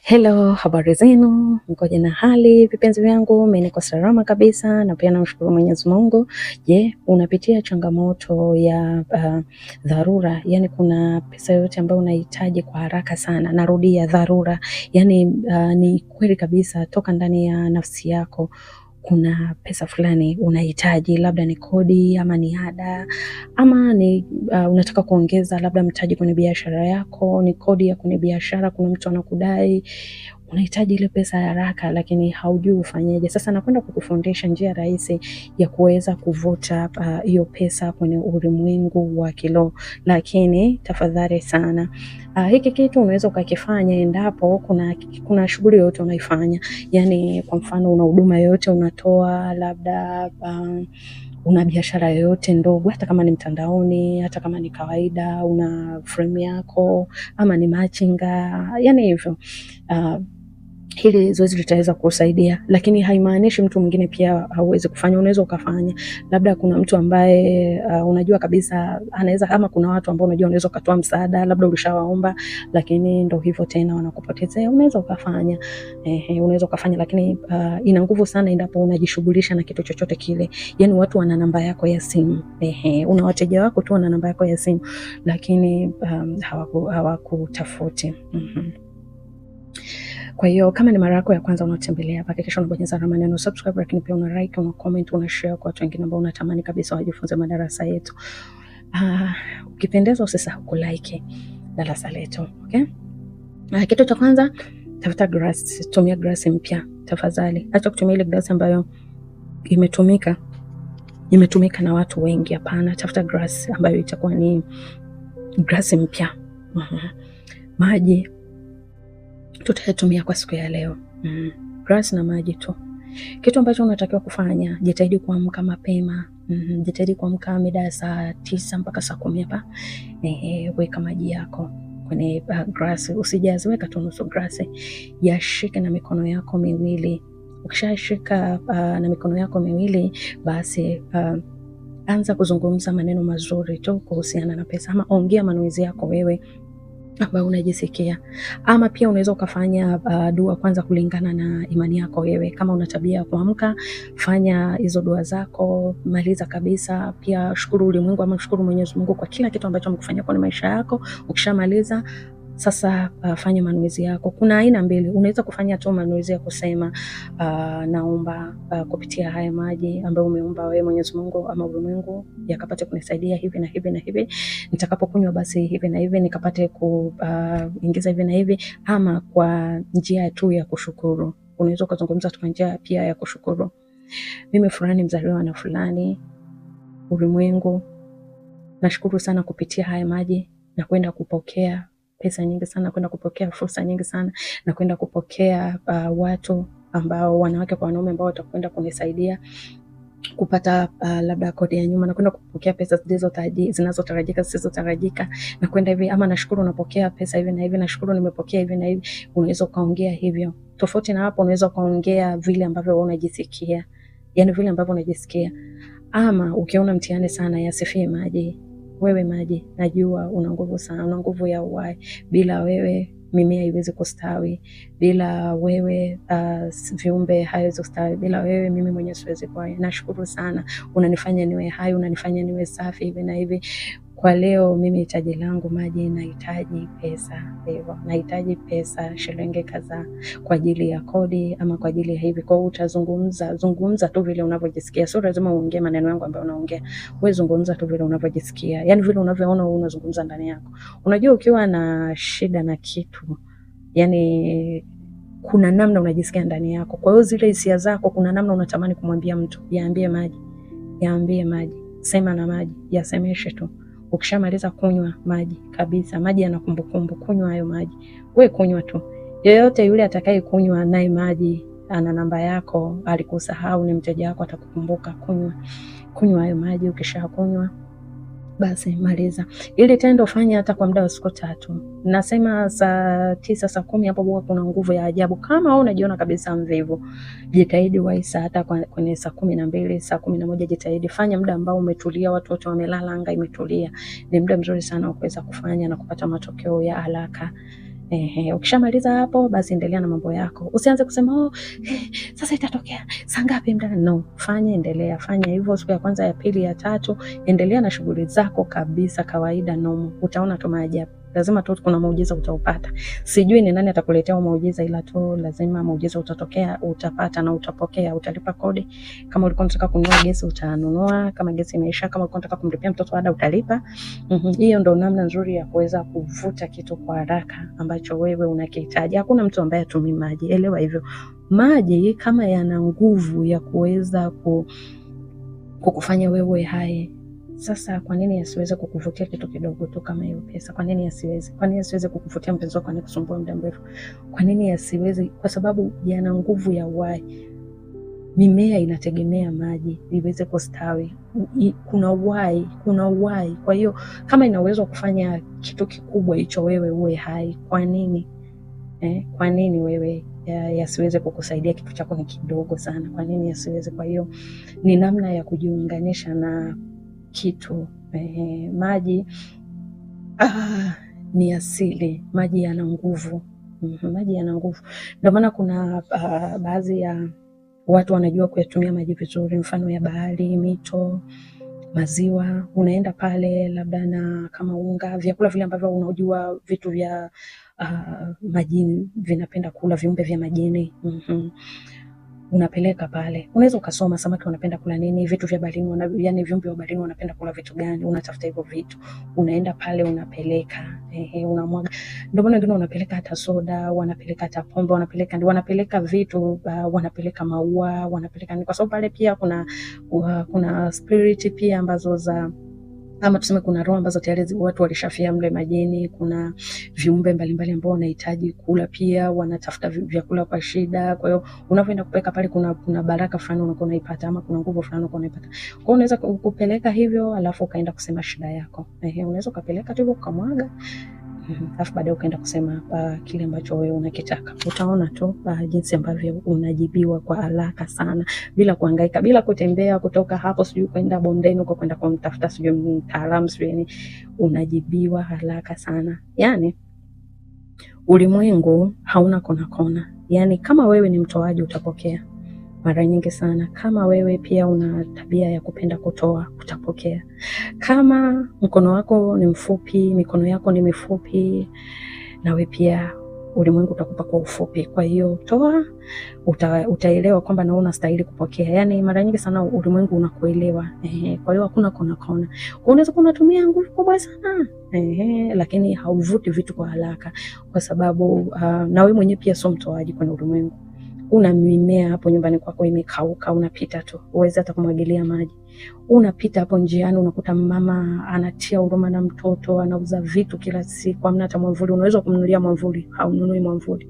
Hello, habari zenu, mkoje na hali vipenzi vyangu? Mimi niko salama kabisa na pia namshukuru Mwenyezi Mungu. Je, unapitia changamoto ya dharura? Yani kuna pesa yote ambayo unahitaji kwa haraka sana. Narudia, dharura. Yani ni kweli kabisa toka ndani ya nafsi yako kuna pesa fulani unahitaji, labda ni kodi ama ni ada ama ni unataka kuongeza labda mtaji kwenye biashara yako, ni kodi ya kwenye biashara, kuna mtu anakudai, unahitaji ile pesa haraka lakini haujui ufanyeje. Sasa nakwenda kukufundisha njia rahisi ya kuweza kuvuta hiyo pesa kwenye ulimwengu wa kiroho. Lakini tafadhali sana, hiki kitu unaweza ukakifanya endapo kuna shughuli yoyote unaifanya. Yani kwa mfano una huduma yoyote unatoa, labda una biashara yoyote ndogo, hata kama ni mtandaoni, hata kama ni kawaida, una frame yako ama ni machinga, yani hivyo. Hili zoezi litaweza kusaidia, lakini haimaanishi mtu mwingine pia hauwezi kufanya. Unaweza ukafanya, labda kuna mtu ambaye unajua kabisa anaweza, ama kuna watu ambao unajua unaweza ukatoa msaada, labda ulishawaomba lakini ndio hivyo tena wanakupotezea. Unaweza ukafanya, unaweza ukafanya, lakini ina nguvu sana endapo unajishughulisha na kitu chochote kile. Yani watu wana namba yako ya simu, una wateja wako tu wana namba yako ya simu, lakini hawakutafuti. Kwa hiyo kama ni mara yako ya kwanza unatembelea hapa, hakikisha unabonyeza alama neno subscribe, lakini pia una like, una comment, una share kwa watu wengine ambao unatamani kabisa wajifunze madarasa yetu. Ukipendeza usisahau kulike darasa letu, okay? Kitu cha kwanza, tafuta grass, tumia grass mpya tafadhali. Acha kutumia ile grass ambayo imetumika na watu wengi, hapana. Tafuta grass ambayo itakuwa ni grass mpya. Maji tutayatumia kwa siku ya leo. Grass na maji tu. Kitu ambacho unatakiwa kufanya, jitahidi kuamka mapema. Jitahidi kuamka mida ya saa 9 mpaka saa 10 hapa. Weka maji yako kwenye grass, usijaze, weka tu nusu grass. Yashike na mikono yako miwili. Ukishashika na mikono yako miwili, basi anza kuzungumza maneno mazuri tu kuhusiana na pesa, ama ongea manuizi yako wewe ambayo unajisikia, ama pia unaweza ukafanya dua kwanza kulingana na imani yako wewe. Kama una tabia ya kuamka, fanya hizo dua zako, maliza kabisa. Pia shukuru ulimwengu ama shukuru Mwenyezi Mungu kwa kila kitu ambacho amekufanyia kwenye maisha yako. Ukishamaliza sasa fanya manuizi yako. Kuna aina mbili, unaweza kufanya tu manuizi ya kusema naomba kupitia haya maji ambayo umeomba wewe Mwenyezi Mungu ama ulimwengu yakapate kunisaidia hivi na hivi na hivi, nitakapokunywa basi hivi na hivi nikapate kuingiza hivi na hivi, ama kwa njia tu ya kushukuru. Unaweza kuzungumza tu kwa njia pia ya kushukuru. Mimi fulani mzaliwa na fulani, ulimwengu nashukuru sana kupitia haya maji na kwenda kupokea pesa nyingi sana, kwenda kupokea fursa nyingi sana, na kwenda kupokea watu ambao wanawake kwa wanaume ambao watakwenda kunisaidia kupata labda kodi ya nyuma, na kwenda kupokea pesa zinazotarajika zisizotarajika, na kwenda hivi. Ama nashukuru napokea pesa hivi na hivi, nashukuru nimepokea hivi na hivi. Unaweza kaongea hivyo. Tofauti na hapo, unaweza kaongea vile ambavyo unajisikia, yani vile ambavyo unajisikia. Ama ukiona mtihani sana, yasifie maji. Wewe maji, najua una nguvu sana, una nguvu ya uhai. Bila wewe mimea haiwezi kustawi, bila wewe viumbe haiwezi kustawi, bila wewe mimi mwenyewe siwezi kuwa. Nashukuru sana, unanifanya niwe hai, unanifanya niwe safi hivi na hivi. Kwa leo mimi hitaji langu maji, nahitaji pesa. Hivyo nahitaji pesa shilingi kadhaa kwa ajili ya kodi ama kwa ajili ya hivi. Kwa hiyo zungumza tu vile unavyojisikia. Sio lazima uongee maneno yangu ambayo unaongea. Wewe zungumza tu vile unavyojisikia. Yani vile unavyoona wewe unazungumza ndani yako. Unajua ukiwa na shida na kitu, yani kuna namna unajisikia ndani yako. Kwa hiyo zile hisia zako kuna namna unatamani kumwambia mtu, yaambie maji. Sema na maji, yasemeshe tu. Ukishamaliza kunywa maji kabisa, maji yana kumbukumbu, kunywa hayo maji. Wewe kunywa tu. Yeyote yule atakaye kunywa naye maji ana namba yako, alikusahau, ni mteja wako, atakukumbuka. Kunywa hayo maji. Ukishakunywa basi maliza. Ili tendo fanya hata kwa muda wa siku 3. Nasema saa 9 saa 10 hapo huwa kuna nguvu ya ajabu. Kama wewe unajiona kabisa mvivu, jitahidi waisa hata kwenye saa 12, saa 11 jitahidi. Fanya muda ambao umetulia, watu wote wamelala, anga imetulia. Ni muda mzuri sana wa kuweza kufanya na kupata matokeo ya haraka. Ukishamaliza hapo basi endelea na mambo yako. Usianze kusema sasa itatokea saa ngapi mdana. No, endelea fanya hivyo siku ya kwanza, ya pili, ya tatu, endelea na shughuli zako kabisa kawaida normal. Utaona tu maajabu. Lazima tu kuna muujiza utaupata. Sijui ni nani atakuletea muujiza, ila tu lazima muujiza utatokea, utapata na utapokea. Utalipa kodi. Kama ulikuwa unataka kununua gesi utanunua, kama gesi imeisha. Kama ulikuwa unataka kumlipia mtoto ada utalipa. Hiyo ndo namna nzuri ya kuweza kuvuta kitu kwa haraka ambacho wewe unakihitaji. Hakuna mtu ambaye atumii maji. Elewa hivyo. Maji kama yana nguvu ya kuweza kukufanya wewe hai. Sasa kwa nini yasiweze kukuvutia kitu kidogo tu kama hiyo pesa? Kwa nini yasiweze? Kwa nini yasiweze kukuvutia mpenzi wako anayekusumbua muda mrefu? Kwa nini yasiweze? Kwa sababu yana nguvu ya uhai. Mimea inategemea maji iweze kustawi. Kuna uhai. Kwa hiyo kama ina uwezo kufanya kitu kikubwa hicho wewe uwe hai, kwa nini? Kwa nini wewe yasiweze kukusaidia? Kitu chako ni kidogo sana. Kwa nini yasiweze? Kwa hiyo ni namna ya kujiunganisha na kitu. Maji ni asili. Maji yana nguvu. Maji yana nguvu. Ndio maana kuna baadhi ya watu wanajua kuyatumia maji vizuri, mfano ya bahari, mito, maziwa. Unaenda pale labda na kama unga, vyakula vile ambavyo unajua vitu vya majini vinapenda kula, viumbe vya majini. Unapeleka pale. Unaweza ukasoma samaki wanapenda kula nini, vitu vya baharini, yani viumbe wa baharini wanapenda kula vitu gani. Unatafuta hivyo vitu. Unaenda pale unapeleka. Unamwaga. Ndio maana wengine wanapeleka hata soda, wanapeleka hata pombe, wanapeleka vitu, wanapeleka maua, wanapeleka nini, kwa sababu pale pia kuna spirit pia ambazo za ama tuseme kuna roho ambazo tayari watu walishafia mle majini. Kuna viumbe mbalimbali ambao wanahitaji kula pia, wanatafuta vyakula kwa shida. Kwa hiyo unapoenda kupeleka pale kuna baraka fulani unakuwa unaipata, ama kuna nguvu fulani unakuwa unaipata. Kwa hiyo unaweza kupeleka hivyo alafu ukaenda kusema shida yako. Unaweza kupeleka tu hivyo ukamwaga. Alafu baadaye ukaenda kusema kile ambacho wewe unakitaka. Utaona tu jinsi ambavyo unajibiwa kwa haraka sana, bila kuhangaika, bila kutembea kutoka hapo sijui kwenda bondeni uko kwenda kumtafuta sijui mtaalamu sijui. Unajibiwa haraka sana. Yani ulimwengu hauna kona. Yani kama wewe ni mtoaji utapokea mara nyingi sana. Kama wewe pia una tabia ya kupenda kutoa utapokea. Kama mkono wako ni mfupi, mikono yako ni mifupi, nawe pia ulimwengu utakupa kwa ufupi. Kwa hiyo toa, utaelewa kwamba na unastahili kupokea. Yani mara nyingi sana ulimwengu unakuelewa. Kwa hiyo hakuna kona. Unaweza kutumia nguvu kubwa sana. Lakini hauvuti vitu kwa haraka, kwa sababu na wewe mwenyewe pia sio mtoaji kwa ulimwengu. Una mimea hapo nyumbani kwako imekauka, unapita tu, uweze hata kumwagilia maji. Unapita hapo njiani unakuta mama anatia huruma na mtoto, anauza vitu kila siku, hamna hata mwamvuli. Unaweza kumnunulia mwamvuli, haununui mwamvuli.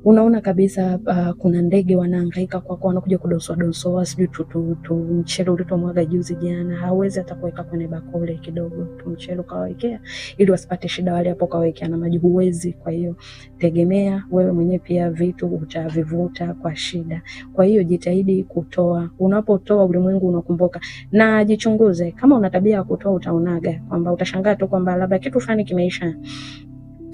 Unaona kabisa kuna ndege wanahangaika kwako, wanakuja kudosoa sijui tu mchele ulitomwaga juzi jana. Hawezi hata kuweka kwenye bakuli kidogo tu mchele ukawekea ili wasipate shida wale hapo, kawekea na maji. Huwezi. Kwa hiyo tegemea wewe mwenyewe pia vitu utavivuta kwa shida. Kwa hiyo jitahidi kutoa. Unapotoa ulimwengu unakumbuka. Na jichunguze, kama una tabia ya kutoa utaonaga kwamba utashangaa tu kwamba labda kitu fulani kimeisha.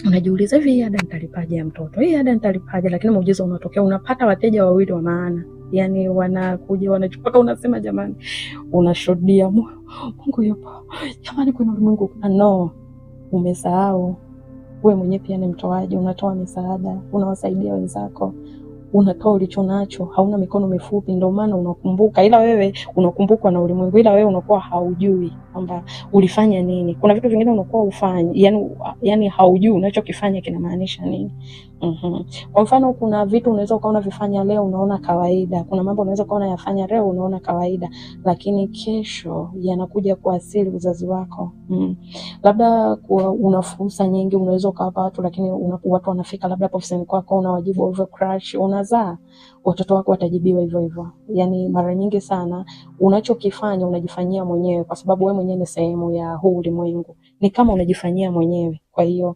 Unajiuliza hivi ada nitalipaje ya mtoto? Ada nitalipaje? Lakini muujiza unatokea, unapata wateja wawili wa maana. Yani wanakuja wanachukua, unasema jamani, unashuhudia Mungu yupo. Jamani kuna ulimwengu. No, umesahau. Wewe mwenyewe pia ni mtoaji, unatoa misaada, unawasaidia wenzako. Unatoa ulicho nacho, hauna mikono mifupi, ndio maana unakumbuka. Ila wewe unakumbukwa na ulimwengu, ila wewe unakuwa haujui kwamba ulifanya nini. Kuna vitu vingine unakuwa ufanye, yani haujui unachokifanya kinamaanisha nini. Kwa mfano kuna vitu unaweza ukaona vifanya leo unaona kawaida. Kuna mambo unaweza ukaona yafanya leo unaona kawaida, lakini kesho yanakuja kuathiri uzazi wako. Labda una fursa nyingi unaweza ukawapa watu, lakini watu wanafika labda hapo ofisini kwako unawajibu over crush, unazaa watoto wako watajibiwa hivyo hivyo. Yani mara nyingi sana unachokifanya unajifanyia mwenyewe, kwa sababu wewe mwenyewe ni sehemu ya huu ulimwengu. Ni kama unajifanyia mwenyewe. Kwa hiyo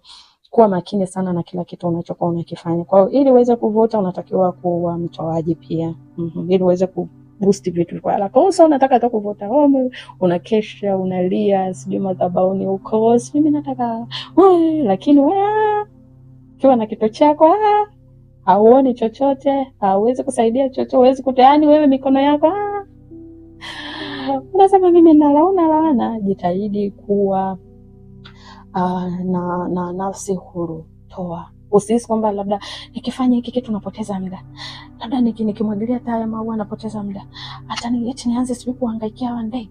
kuwa makini sana na kila kitu unachokuwa unakifanya. Kwa hiyo ili uweze kuvuta unatakiwa kuwa mtoaji pia. Ili uweze boost vitu kwa haraka. Kwa hiyo unataka tu kuvuta, unakesha, unalia, sijui madhabahuni huko, sijui mimi nataka, lakini Ukiwa na kitu chako hauoni chochote, hauwezi kusaidia chochote, huwezi yaani wewe mikono yako unasema mimi nalaana. Jitahidi kuwa na nafsi huru. Toa. Usihisi kwamba labda nikifanya hiki kitu napoteza muda, labda nikimwagilia taa maua napoteza muda, hata nianze siku kuhangaikia ndege.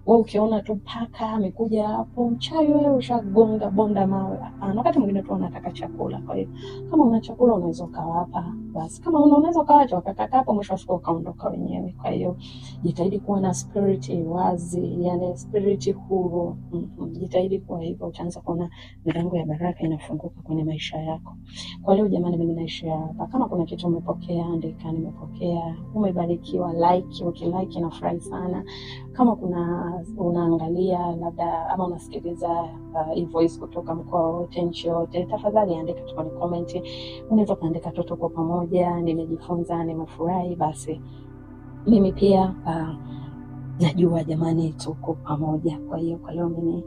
Wewe ukiona tu paka amekuja hapo, mchawi wewe ushagonga bonda mawe. Wakati mwingine tu unataka chakula. Kwa hiyo kama una chakula unaweza ukawapa, basi kama unaweza ukaacha wakakaa hapo, mwisho wa siku ukaondoka wenyewe. Kwa hiyo jitahidi kuwa na spirit wazi, yani spirit huru. Jitahidi kuwa hivyo, utaanza kuona milango ya baraka inafunguka kwenye maisha yako. Kwa leo jamani, mimi naishia hapa. Kama kuna kitu umepokea, andika nimepokea. Umebarikiwa, like, ukilike nafurahi sana. Kama unaangalia labda ama unasikiliza hii voice kutoka mkoa wote, nchi yote, tafadhali andika tu kwenye comment. Unaweza kuandika Toto kwa pamoja, nimejifunza, nimefurahi. Basi mimi pia najua jamani tuko pamoja. Kwa hiyo kwa leo mimi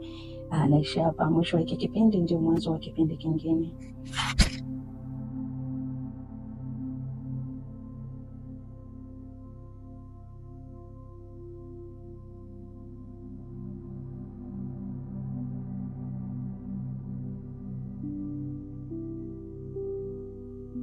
naishia hapa. Mwisho wa hiki kipindi ndio mwanzo wa kipindi kingine.